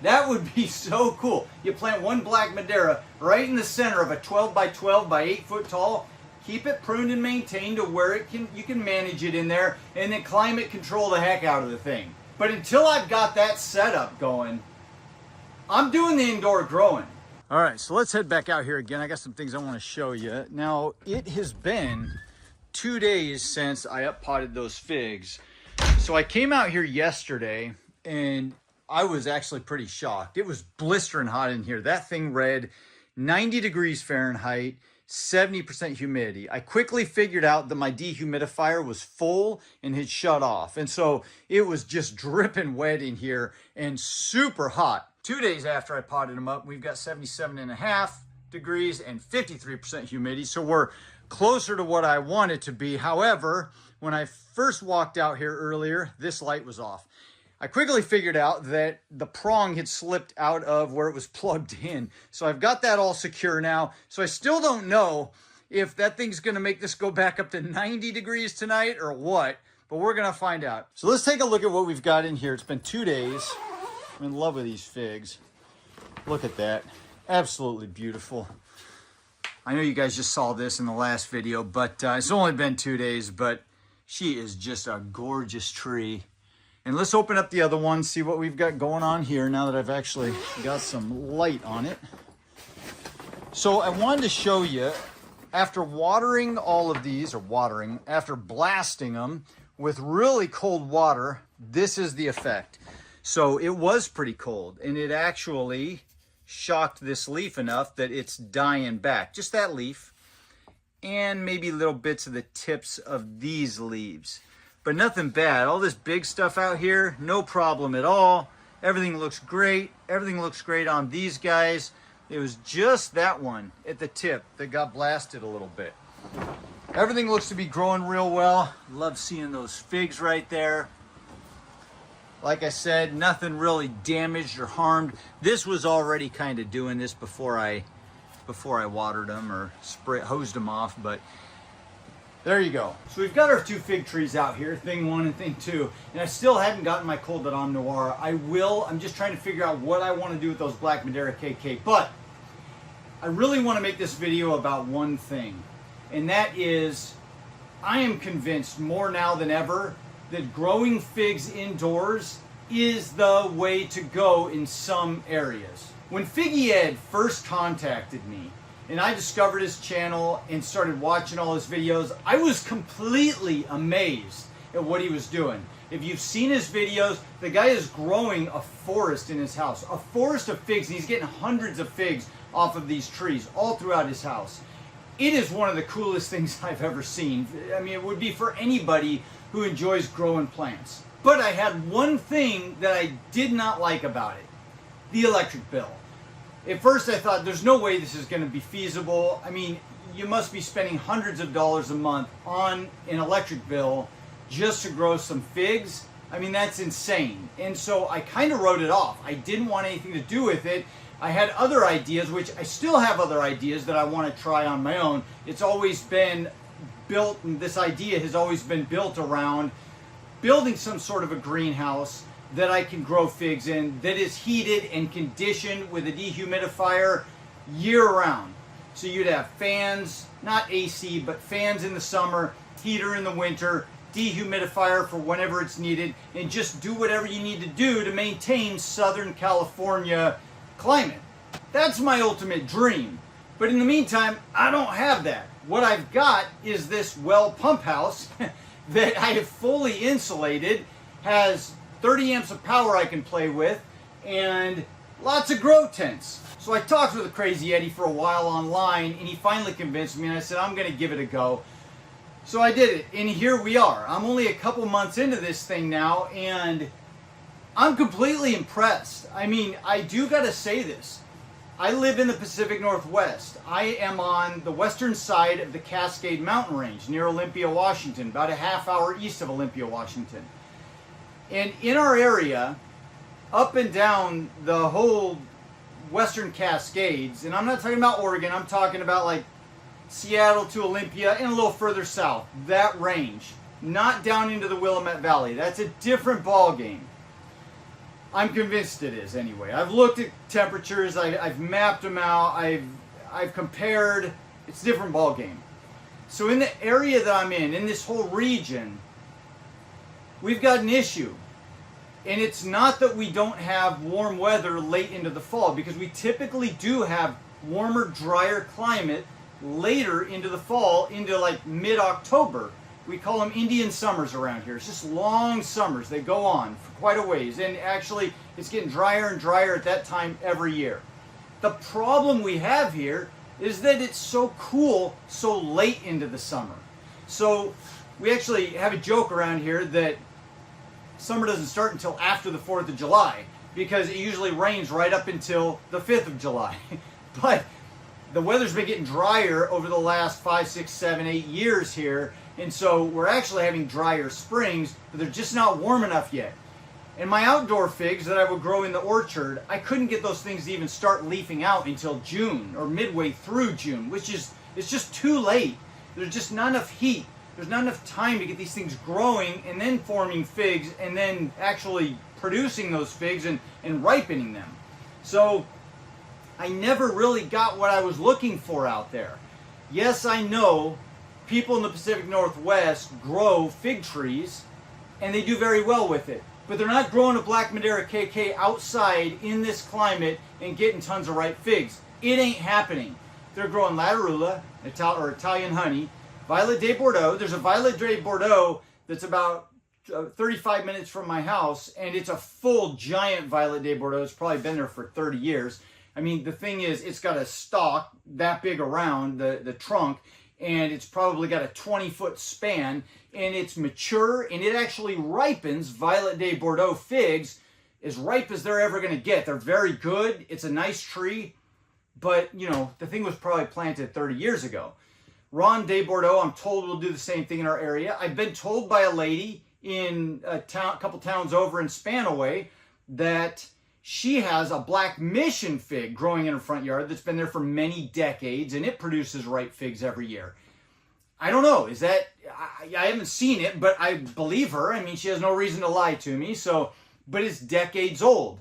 That would be so cool. You plant one black Madeira right in the center of a 12 by 12 by 8 foot tall. Keep it pruned and maintained to where you can manage it in there, and then climate control the heck out of the thing. But until I've got that setup going, I'm doing the indoor growing. All right, so let's head back out here again. I got some things I want to show you. Now, it has been 2 days since I up-potted those figs. So I came out here yesterday, and I was actually pretty shocked. It was blistering hot in here. That thing read 90 degrees Fahrenheit, 70% humidity. I quickly figured out that my dehumidifier was full and had shut off. And so it was just dripping wet in here and super hot. 2 days after I potted them up, we've got 77.5 degrees and 53% humidity. So we're closer to what I want it to be. However, when I first walked out here earlier, this light was off. I quickly figured out that the prong had slipped out of where it was plugged in. So I've got that all secure now. So I still don't know if that thing's gonna make this go back up to 90 degrees tonight or what, but we're gonna find out. So let's take a look at what we've got in here. It's been 2 days. I'm in love with these figs. Look at that, absolutely beautiful. I know you guys just saw this in the last video, but it's only been 2 days, but she is just a gorgeous tree. And let's open up the other one, see what we've got going on here now that I've actually got some light on it. So I wanted to show you, after watering all of these, after blasting them with really cold water, this is the effect. So it was pretty cold, and it actually shocked this leaf enough that it's dying back. Just that leaf, and maybe little bits of the tips of these leaves. But nothing bad. All this big stuff out here, no problem at all. Everything looks great. Everything looks great on these guys. It was just that one at the tip that got blasted a little bit. Everything looks to be growing real well. Love seeing those figs right there. Like I said, nothing really damaged or harmed. This was already kind of doing this before I watered them or hosed them off, but there you go. So we've got our 2 fig trees out here, thing 1 and thing 2, and I still haven't gotten my Col de Dame Noir. I'm just trying to figure out what I want to do with those Black Madeira KK, but I really want to make this video about one thing, and that is I am convinced more now than ever that growing figs indoors is the way to go in some areas. When Figgy Ed first contacted me, and I discovered his channel and started watching all his videos, I was completely amazed at what he was doing. If you've seen his videos, the guy is growing a forest in his house, a forest of figs, and he's getting hundreds of figs off of these trees all throughout his house. It is one of the coolest things I've ever seen. I mean, it would be for anybody who enjoys growing plants. But I had one thing that I did not like about it: the electric bill. At first I thought, there's no way this is going to be feasible. I mean, you must be spending hundreds of dollars a month on an electric bill just to grow some figs. I mean, that's insane. And so I kind of wrote it off. I didn't want anything to do with it. I had other ideas, which I still have other ideas that I want to try on my own. It's always been built, and this idea has always been built around building some sort of a greenhouse that I can grow figs in, that is heated and conditioned with a dehumidifier year-round. So you'd have fans, not AC, but fans in the summer, heater in the winter, dehumidifier for whenever it's needed, and just do whatever you need to do to maintain Southern California climate. That's my ultimate dream. But in the meantime, I don't have that. What I've got is this well pump house that I have fully insulated, has 30 amps of power I can play with, and lots of grow tents. So I talked with the Crazy Eddie for a while online, and he finally convinced me, and I said, I'm going to give it a go. So I did it, and here we are. I'm only a couple months into this thing now, and I'm completely impressed. I mean, I do got to say this. I live in the Pacific Northwest. I am on the western side of the Cascade Mountain Range near Olympia, Washington, about a half hour east of Olympia, Washington. And in our area, up and down the whole western Cascades, and I'm not talking about Oregon, I'm talking about like Seattle to Olympia and a little further south, that range, not down into the Willamette Valley. That's a different ball game. I'm convinced it is anyway. I've looked at temperatures, I've mapped them out, I've compared. It's a different ball game. So in the area that I'm in this whole region, we've got an issue. And it's not that we don't have warm weather late into the fall, because we typically do have warmer, drier climate later into the fall, into like mid-October. We call them Indian summers around here. It's just long summers. They go on for quite a ways. And actually, it's getting drier and drier at that time every year. The problem we have here is that it's so cool so late into the summer. So we actually have a joke around here that summer doesn't start until after the 4th of July, because it usually rains right up until the 5th of July. But the weather's been getting drier over the last 5, 6, 7, 8 years here, and so we're actually having drier springs, but they're just not warm enough yet. And my outdoor figs that I would grow in the orchard, I couldn't get those things to even start leafing out until June, or midway through June, which is, it's just too late. There's just not enough heat. There's not enough time to get these things growing and then forming figs and then actually producing those figs and ripening them. So I never really got what I was looking for out there. Yes, I know people in the Pacific Northwest grow fig trees and they do very well with it. But they're not growing a Black Madeira KK outside in this climate and getting tons of ripe figs. It ain't happening. They're growing Latarula, or Italian honey, Violet de Bordeaux. There's a Violet de Bordeaux that's about 35 minutes from my house, and it's a full giant Violet de Bordeaux. It's probably been there for 30 years. I mean, the thing is, it's got a stalk that big around the trunk, and it's probably got a 20-foot span, and it's mature, and it actually ripens Violet de Bordeaux figs as ripe as they're ever going to get. They're very good. It's a nice tree, but, you know, the thing was probably planted 30 years ago. Ron de Bordeaux, I'm told, will do the same thing in our area. I've been told by a lady in a couple towns over in Spanaway that she has a Black Mission fig growing in her front yard that's been there for many decades, and it produces ripe figs every year. I don't know. Is that... I haven't seen it, but I believe her. I mean, she has no reason to lie to me. So, but it's decades old.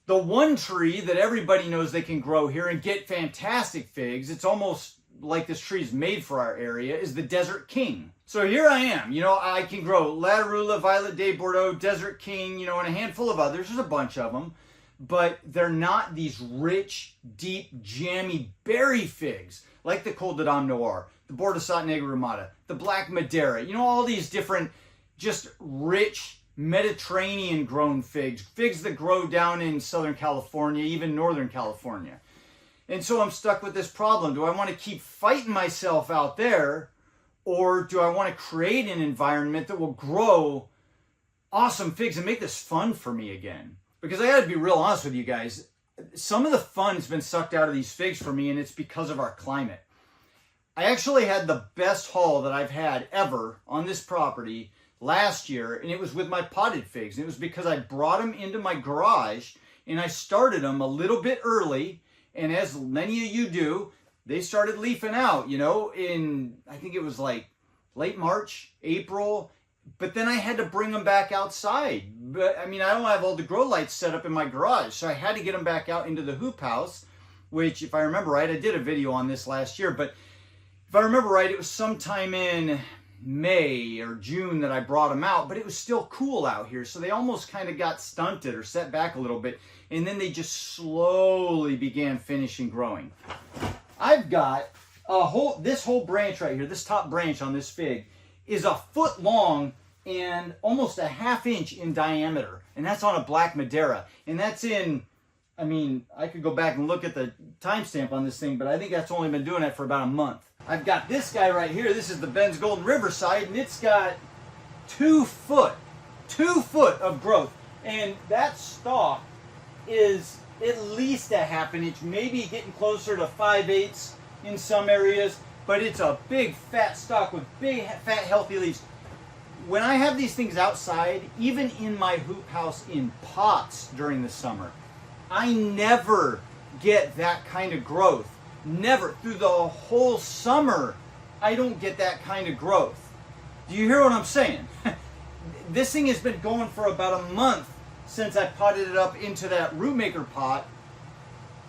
The one tree that everybody knows they can grow here and get fantastic figs, it's almost like this tree is made for our area, is the Desert King. So here I am. You know, I can grow Latarula, Violet de Bordeaux, Desert King, you know, and a handful of others. There's a bunch of them. But they're not these rich, deep, jammy berry figs like the Col de Dame Noir, the Bordesat Negra Ramada, the Black Madeira. You know, all these different, just rich, Mediterranean-grown figs. Figs that grow down in Southern California, even Northern California. And so I'm stuck with this problem. Do I want to keep fighting myself out there, or do I want to create an environment that will grow awesome figs and make this fun for me again? Because I got to be real honest with you guys. Some of the fun has been sucked out of these figs for me, and it's because of our climate. I actually had the best haul that I've had ever on this property last year, and it was with my potted figs. And it was because I brought them into my garage, and I started them a little bit early. And as many of you do, they started leafing out, you know, in, I think it was like late March, April. But then I had to bring them back outside. But I mean, I don't have all the grow lights set up in my garage, so I had to get them back out into the hoop house, which, if I remember right, I did a video on this last year. But if I remember right, it was sometime in May or June that I brought them out, but it was still cool out here. So they almost kind of got stunted or set back a little bit. And then they just slowly began finishing growing. I've got this whole branch right here, this top branch on this fig is a foot long and almost a ½ inch in diameter. And that's on a Black Madeira. And that's in, I mean, I could go back and look at the timestamp on this thing, but I think that's only been doing it for about a month. I've got this guy right here. This is the Ben's Golden Riverside, and it's got 2 foot of growth. And that stalk is at least a ½ inch, maybe getting closer to 5/8 in some areas, but it's a big fat stalk with big fat healthy leaves. When I have these things outside, even in my hoop house in pots during the summer, I never get that kind of growth. Never. Through the whole summer, I don't get that kind of growth. Do you hear what I'm saying? This thing has been going for about a month, since I potted it up into that root maker pot,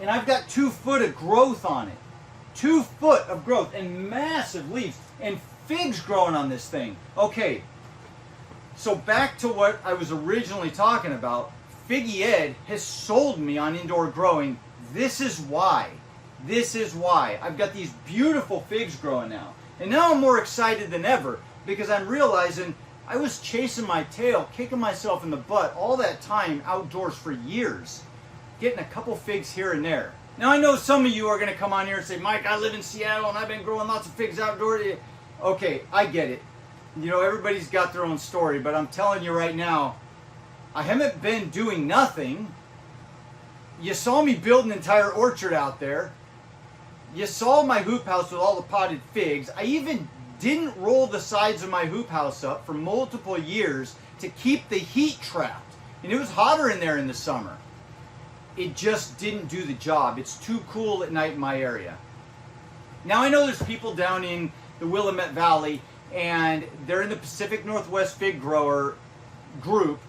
and I've got 2 foot of growth on it. 2 foot of growth and massive leaves and figs growing on this thing. Okay, so back to what I was originally talking about. Figgy Ed has sold me on indoor growing. This is why. This is why. I've got these beautiful figs growing now. And now I'm more excited than ever because I'm realizing I was chasing my tail, kicking myself in the butt all that time outdoors for years, getting a couple figs here and there. Now I know some of you are going to come on here and say, Mike, I live in Seattle and I've been growing lots of figs outdoors. Okay, I get it. You know, everybody's got their own story, but I'm telling you right now, I haven't been doing nothing. You saw me build an entire orchard out there. You saw my hoop house with all the potted figs. I even didn't roll the sides of my hoop house up for multiple years to keep the heat trapped. And it was hotter in there in the summer. It just didn't do the job. It's too cool at night in my area. Now I know there's people down in the Willamette Valley and they're in the Pacific Northwest fig grower group.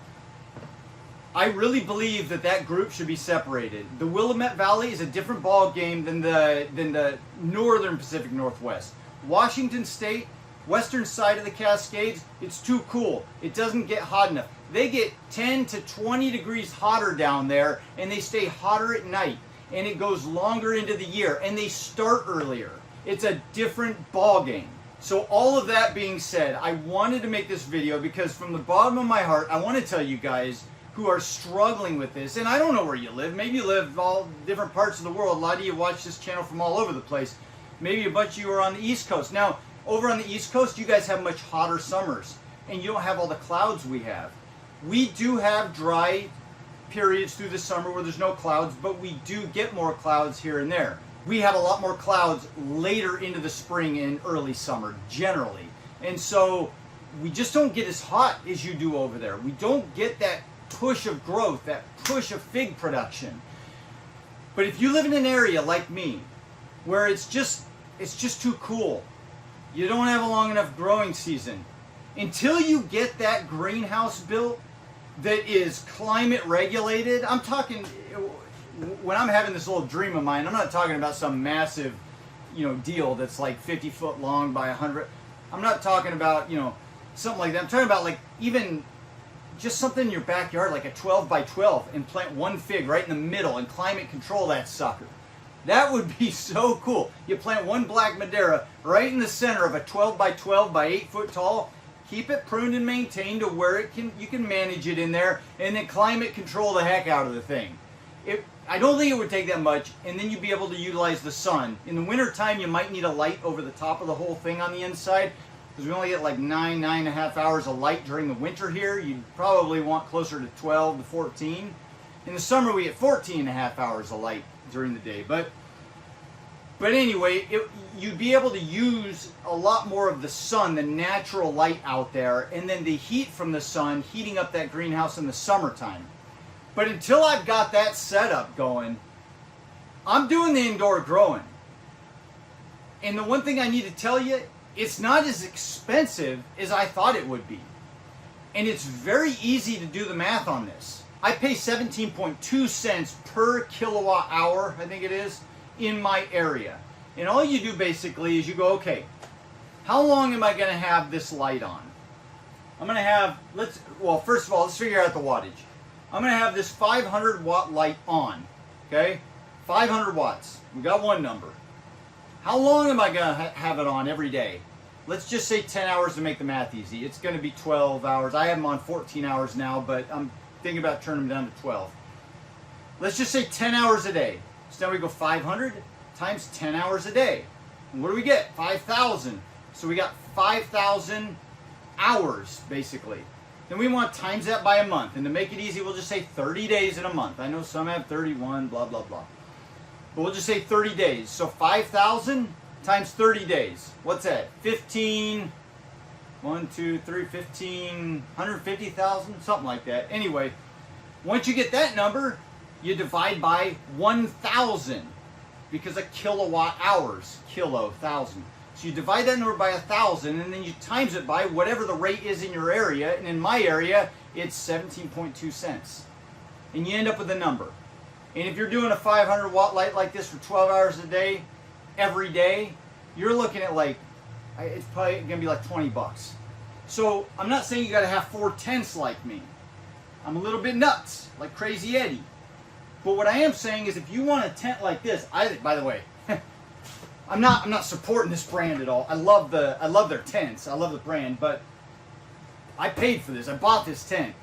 I really believe that that group should be separated. The Willamette Valley is a different ball game than the northern Pacific Northwest. Washington State, western side of the Cascades, it's too cool. It doesn't get hot enough. They get 10 to 20 degrees hotter down there, and they stay hotter at night, and it goes longer into the year, and they start earlier. It's a different ball game. So all of that being said, I wanted to make this video because from the bottom of my heart, I want to tell you guys who are struggling with this, and I don't know where you live. Maybe you live all different parts of the world. A lot of you watch this channel from all over the place. Maybe a bunch of you are on the East Coast. Now, over on the East Coast, you guys have much hotter summers, and you don't have all the clouds we have. We do have dry periods through the summer where there's no clouds, but we do get more clouds here and there. We have a lot more clouds later into the spring and early summer, generally. And so we just don't get as hot as you do over there. We don't get that push of growth, that push of fig production. But if you live in an area like me, where it's just too cool, you don't have a long enough growing season, until you get that greenhouse built that is climate regulated. I'm talking, when I'm having this little dream of mine, I'm not talking about some massive, deal that's like 50 foot long by 100. I'm not talking about, something like that. I'm talking about like even just something in your backyard, like a 12 by 12, and plant one fig right in the middle and climate control that sucker. That would be so cool. You plant one black Madeira right in the center of a 12 by 12 by 8 foot tall. Keep it pruned and maintained to where you can manage it in there, and then climate control the heck out of the thing. I don't think it would take that much, and then you'd be able to utilize the sun. In the winter time, you might need a light over the top of the whole thing on the inside, because we only get like 9.5 hours of light during the winter here. You'd probably want closer to 12 to 14. In the summer, we get 14.5 hours of light during the day. But anyway, you'd be able to use a lot more of the sun, the natural light out there, and then the heat from the sun heating up that greenhouse in the summertime. But until I've got that setup going, I'm doing the indoor growing. And the one thing I need to tell you, it's not as expensive as I thought it would be. And it's very easy to do the math on this. I pay 17.2 cents per kilowatt hour, I think it is, in my area. And all you do basically is you go, okay, how long am I going to have this light on? I'm going to have, first of all, let's figure out the wattage. I'm going to have this 500 watt light on, okay? 500 watts. We got one number. How long am I going to have it on every day? Let's just say 10 hours to make the math easy. It's going to be 12 hours. I have them on 14 hours now, but I'm thinking about turning them down to 12. Let's just say 10 hours a day. So now we go 500 times 10 hours a day. And what do we get? 5,000. So we got 5,000 hours, basically. Then we want to times that by a month. And to make it easy, we'll just say 30 days in a month. I know some have 31, blah, blah, blah. But we'll just say 30 days. So 5,000 times 30 days. What's that? 150,000, something like that. Anyway, once you get that number, you divide by 1,000 because a kilowatt hours, kilo, 1,000. So you divide that number by 1,000 and then you times it by whatever the rate is in your area. And in my area, it's 17.2 cents. and you end up with a number. And if you're doing a 500 watt light like this for 12 hours a day, every day, you're looking at like, it's probably gonna be like 20 bucks. So I'm not saying you gotta have 4 tents like me. I'm a little bit nuts, like Crazy Eddie. But what I am saying is if you want a tent like this, by the way, I'm not supporting this brand at all. I love their tents. I love the brand, but I paid for this. I bought this tent.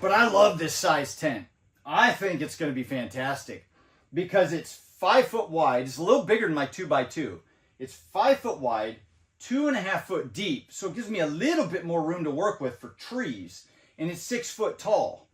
But I love this size tent. I think it's going to be fantastic because it's 5 foot wide. It's a little bigger than my 2x2. It's 5 foot wide, 2.5 foot deep. So it gives me a little bit more room to work with for trees. And it's 6 foot tall.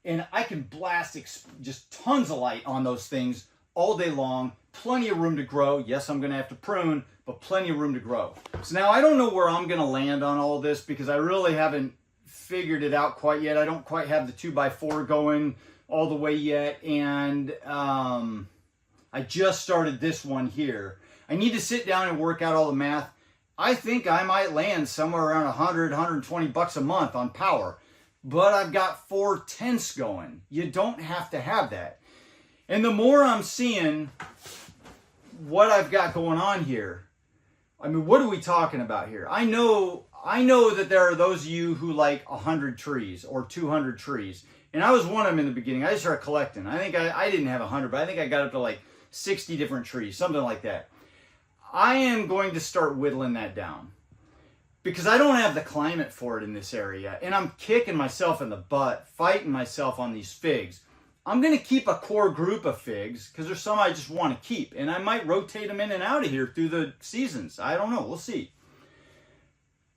And I can blast just tons of light on those things all day long. Plenty of room to grow. Yes, I'm going to have to prune, but plenty of room to grow. So now I don't know where I'm going to land on all this because I really haven't figured it out quite yet. I don't quite have the 2x4 going all the way yet. And I just started this one here. I need to sit down and work out all the math. I think I might land somewhere around 100, 120 bucks a month on power. But I've got 4 tents going. You don't have to have that. And the more I'm seeing what I've got going on here, I mean, what are we talking about here? I know that there are those of you who like 100 trees or 200 trees. And I was one of them in the beginning. I just started collecting. I think I didn't have 100, but I think I got up to like 60 different trees, something like that. I am going to start whittling that down because I don't have the climate for it in this area. And I'm kicking myself in the butt, fighting myself on these figs. I'm going to keep a core group of figs because there's some I just want to keep. And I might rotate them in and out of here through the seasons. I don't know. We'll see.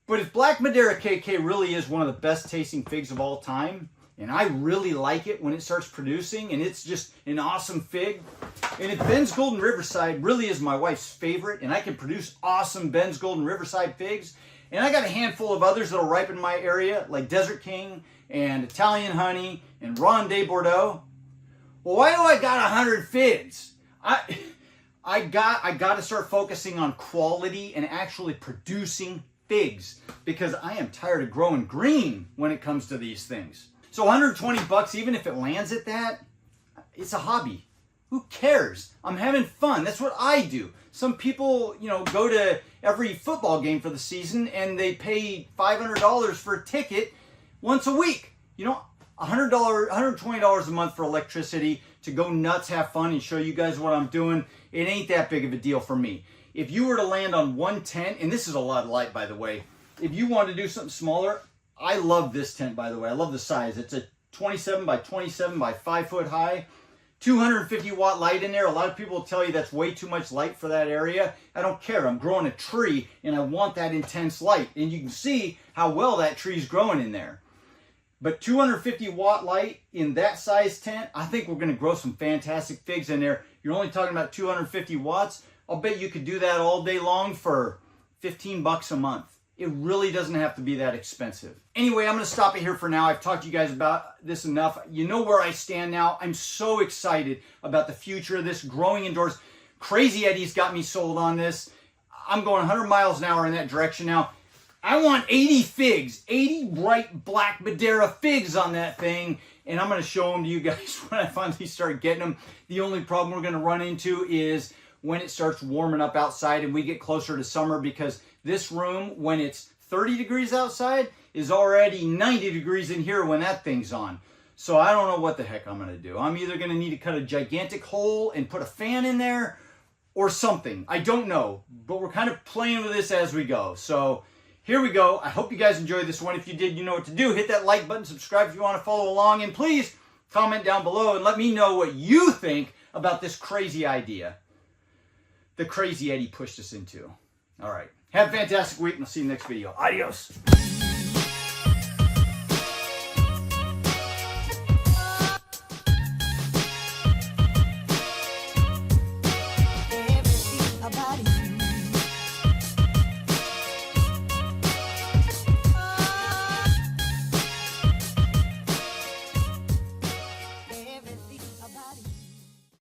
But if Black Madeira KK really is one of the best tasting figs of all time, and I really like it when it starts producing, and it's just an awesome fig, and if Ben's Golden Riverside really is my wife's favorite, and I can produce awesome Ben's Golden Riverside figs, and I got a handful of others that'll ripen in my area, like Desert King, and Italian Honey, and Ronde Bordeaux, well, why do I got 100 figs? I got to start focusing on quality and actually producing figs because I am tired of growing green when it comes to these things. So 120 bucks, even if it lands at that, it's a hobby. Who cares? I'm having fun. That's what I do. Some people, go to every football game for the season and they pay $500 for a ticket once a week. $100, $120 a month for electricity to go nuts, have fun, and show you guys what I'm doing. It ain't that big of a deal for me. If you were to land on 1 tent, and this is a lot of light, by the way, if you want to do something smaller, I love this tent, by the way. I love the size. It's a 27 by 27 by 5 foot high, 250 watt light in there. A lot of people will tell you that's way too much light for that area. I don't care. I'm growing a tree, and I want that intense light. And you can see how well that tree's growing in there. But 250 watt light in that size tent, I think we're going to grow some fantastic figs in there. You're only talking about 250 watts. I'll bet you could do that all day long for 15 bucks a month. It really doesn't have to be that expensive. Anyway, I'm going to stop it here for now. I've talked to you guys about this enough. You know where I stand now. I'm so excited about the future of this growing indoors. Crazy Eddie's got me sold on this. I'm going 100 miles an hour in that direction now. I want 80 figs, 80 bright black Madeira figs on that thing, and I'm going to show them to you guys when I finally start getting them. The only problem we're going to run into is when it starts warming up outside and we get closer to summer, because this room, when it's 30 degrees outside, is already 90 degrees in here when that thing's on. So I don't know what the heck I'm going to do. I'm either going to need to cut a gigantic hole and put a fan in there or something. I don't know, but we're kind of playing with this as we go. So here we go. I hope you guys enjoyed this one. If you did, you know what to do. Hit that like button, subscribe if you want to follow along, and please comment down below and let me know what you think about this crazy idea that Crazy Eddie pushed us into. All right. Have a fantastic week, and I'll see you in the next video. Adios.